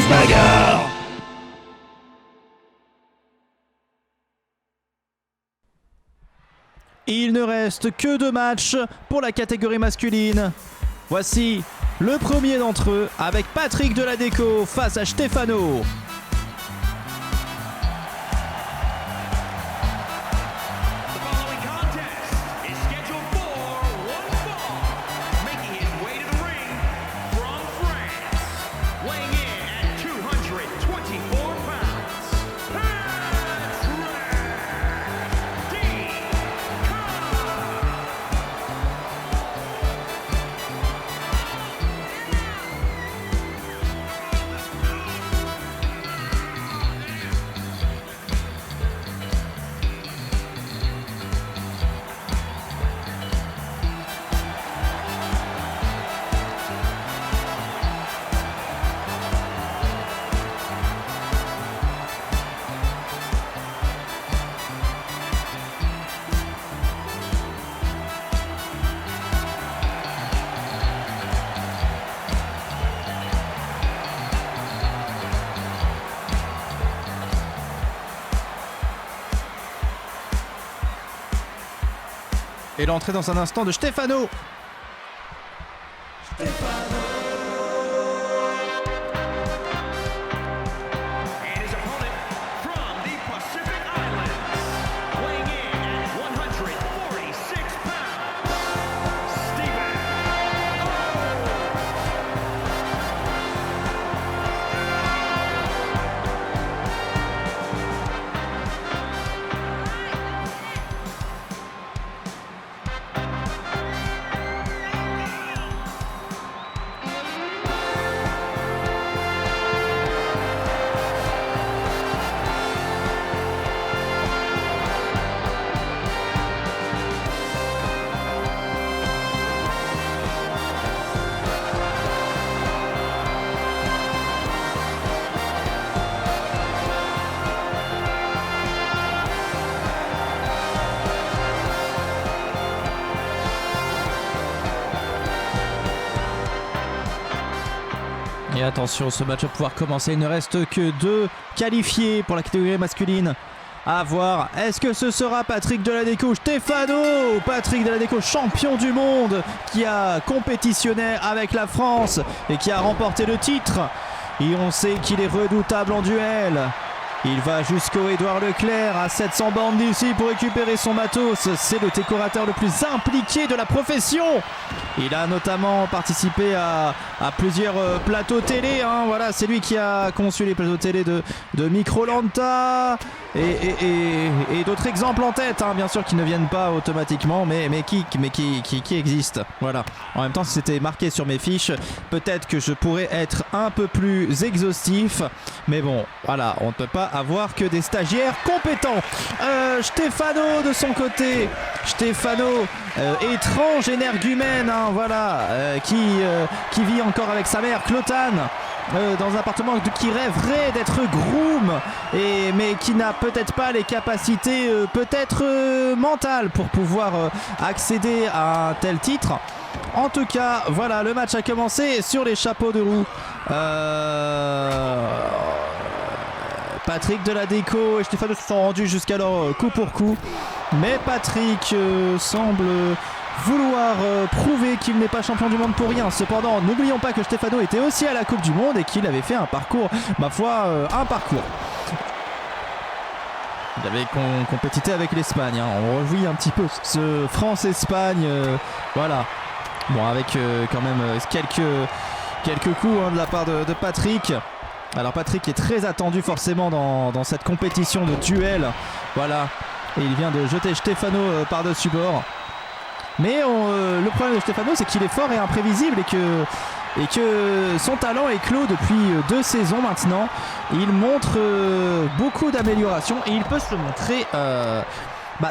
se bagarre. Il ne reste que 2 matchs pour la catégorie masculine. Voici le premier d'entre eux avec Patrick Deladeco face à Stefano. Et l'entrée dans un instant de Stefano. Et attention, ce match va pouvoir commencer. Il ne reste que 2 qualifiés pour la catégorie masculine. À voir, est-ce que ce sera Patrick Deladeco ou Stefano? Patrick Deladeco, champion du monde, qui a compétitionné avec la France et qui a remporté le titre. Et on sait qu'il est redoutable en duel. Il va jusqu'au Édouard Leclerc à 700 bornes d'ici pour récupérer son matos. C'est le décorateur le plus impliqué de la profession. Il a notamment participé à plusieurs plateaux télé. Voilà, c'est lui qui a conçu les plateaux télé de Microlanta et d'autres exemples en tête, bien sûr, qui ne viennent pas automatiquement, mais qui existent. Voilà. En même temps, si c'était marqué sur mes fiches, peut-être que je pourrais être un peu plus exhaustif. Mais bon, voilà, on ne peut pas avoir que des stagiaires compétents. Stefano de son côté. Stefano, étrange énergumène, voilà, qui vit encore avec sa mère, Clotane. Dans un appartement qui rêverait d'être groom, mais qui n'a peut-être pas les capacités mentales pour pouvoir accéder à un tel titre. En tout cas, voilà, le match a commencé sur les chapeaux de roue. Patrick Deladeco et Stefano se sont rendus jusqu'alors coup pour coup, mais Patrick semble vouloir prouver qu'il n'est pas champion du monde pour rien. Cependant, n'oublions pas que Stefano était aussi à la Coupe du Monde et qu'il avait fait un parcours, ma foi, un parcours. Il avait compétité avec l'Espagne, on revit un petit peu ce France-Espagne, voilà. Bon, avec quand même quelques coups de la part de Patrick. Alors Patrick est très attendu forcément dans cette compétition de duel, voilà. Et il vient de jeter Stefano par-dessus bord. Mais le problème de Stefano, c'est qu'il est fort et imprévisible et que son talent est clos depuis 2 saisons maintenant. Il montre beaucoup d'amélioration et il peut se montrer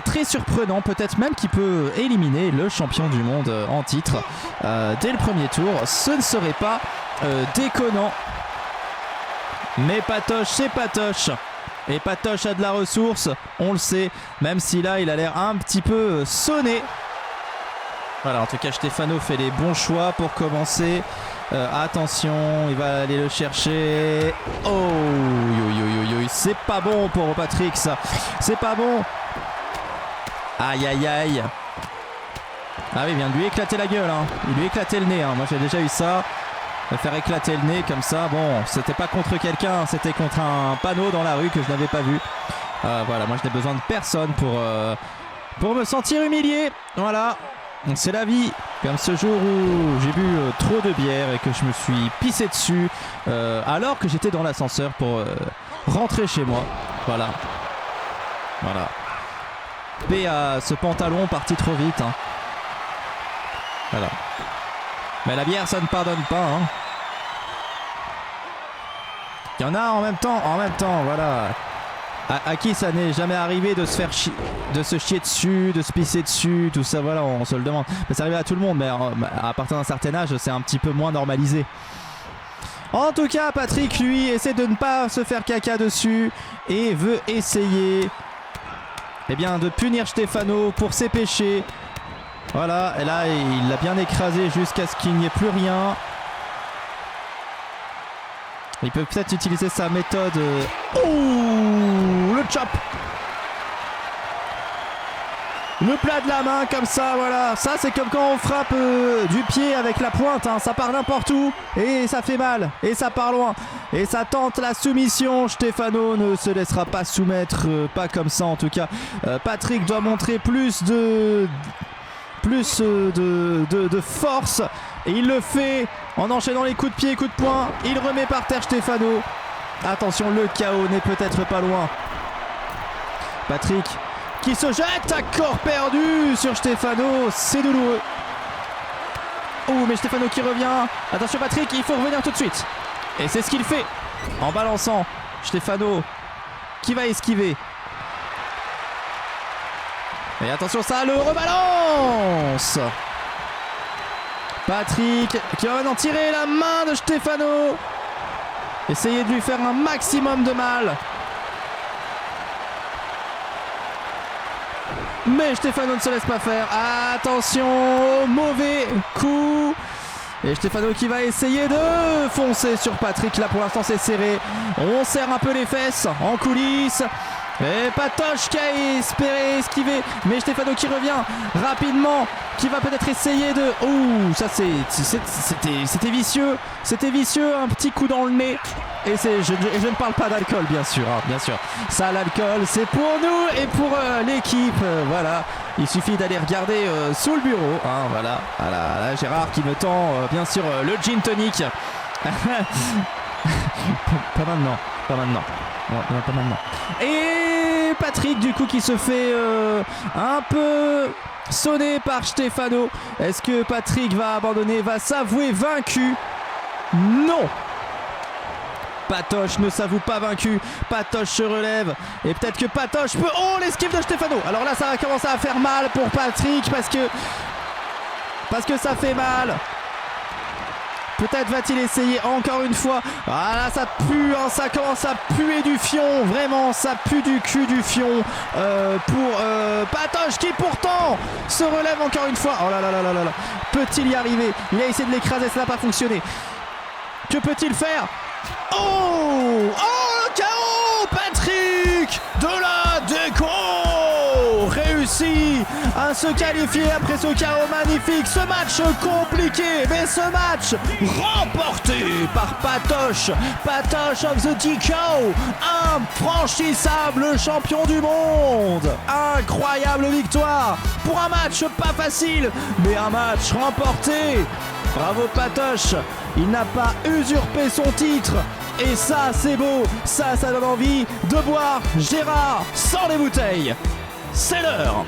très surprenant, peut-être même qu'il peut éliminer le champion du monde en titre dès le premier tour. Ce ne serait pas déconnant. Mais Patoche, c'est Patoche. Et Patoche a de la ressource, on le sait, même si là il a l'air un petit peu sonné. Voilà, en tout cas Stefano fait les bons choix pour commencer. Attention, il va aller le chercher. Oh, c'est pas bon pour Patrick ça. C'est pas bon. Aïe aïe aïe. Ah oui, il vient de lui éclater la gueule. Hein. Il lui éclatait le nez. Hein. Moi j'ai déjà eu ça. Me faire éclater le nez comme ça. Bon, c'était pas contre quelqu'un, c'était contre un panneau dans la rue que je n'avais pas vu. Voilà, moi je n'ai besoin de personne pour me sentir humilié. Voilà. C'est la vie, comme ce jour où j'ai bu trop de bière et que je me suis pissé dessus alors que j'étais dans l'ascenseur pour rentrer chez moi. Voilà. Voilà. Paix à ce pantalon parti trop vite. Hein. Voilà. Mais la bière, ça ne pardonne pas. Hein. Il y en a en même temps, voilà. À qui ça n'est jamais arrivé de se faire de se chier dessus, de se pisser dessus, tout ça, voilà, on se le demande. Mais ça arrive à tout le monde, mais à partir d'un certain âge, c'est un petit peu moins normalisé. En tout cas, Patrick, lui, essaie de ne pas se faire caca dessus et veut essayer de punir Stefano pour ses péchés. Voilà, et là, il l'a bien écrasé jusqu'à ce qu'il n'y ait plus rien. Il peut peut-être utiliser sa méthode. Oh, le chop. Le plat de la main comme ça, voilà. Ça, c'est comme quand on frappe du pied avec la pointe. Hein. Ça part n'importe où et ça fait mal. Et ça part loin. Et ça tente la soumission. Stefano ne se laissera pas soumettre. Pas comme ça en tout cas. Patrick doit montrer plus de force. Et il le fait en enchaînant les coups de pied, coups de poing. Il remet par terre Stefano. Attention, le chaos n'est peut-être pas loin. Patrick qui se jette à corps perdu sur Stefano. C'est douloureux. Oh, mais Stefano qui revient. Attention Patrick, il faut revenir tout de suite. Et c'est ce qu'il fait en balançant. Stefano qui va esquiver. Et attention, ça le rebalance. Patrick qui va maintenant tirer la main de Stefano. Essayer de lui faire un maximum de mal. Mais Stefano ne se laisse pas faire. Attention, mauvais coup. Et Stefano qui va essayer de foncer sur Patrick. Là pour l'instant c'est serré. On serre un peu les fesses en coulisses. Et Patoche qui a espéré esquiver. Mais Stefano qui revient rapidement. Qui va peut-être essayer de... Ouh, ça c'était vicieux. C'était vicieux, un petit coup dans le nez. Et je ne parle pas d'alcool bien sûr, hein, bien sûr. Ça, l'alcool, c'est pour nous et pour l'équipe. Voilà, il suffit d'aller regarder sous le bureau. Hein, voilà, là, Gérard qui me tend bien sûr le gin tonic. Pas maintenant, pas maintenant. Non, pas maintenant. Et Patrick du coup qui se fait un peu sonner par Stefano. Est-ce que Patrick va abandonner, va s'avouer vaincu? Non. Patoche ne s'avoue pas vaincu. Patoche se relève. Et peut-être que Patoche peut... Oh, l'esquive de Stefano. Alors là, ça va commencer à faire mal pour Patrick parce que ça fait mal. Peut-être va-t-il essayer encore une fois. Ah là, ça pue, hein, ça commence à puer du fion. Vraiment, ça pue du cul du fion pour Patoche qui pourtant se relève encore une fois. Oh là là là là là. Peut-il y arriver? Il a essayé de l'écraser, ça n'a pas fonctionné. Que peut-il faire? Oh, le chaos. Patrick de la déco réussit à se qualifier après ce chaos magnifique. Ce match compliqué, mais ce match remporté par Patoche. Patoche of the Deco, infranchissable champion du monde. Incroyable victoire pour un match pas facile, mais un match remporté. Bravo Patoche, il n'a pas usurpé son titre. Et ça, c'est beau, ça donne envie de boire Gérard sans les bouteilles. C'est l'heure.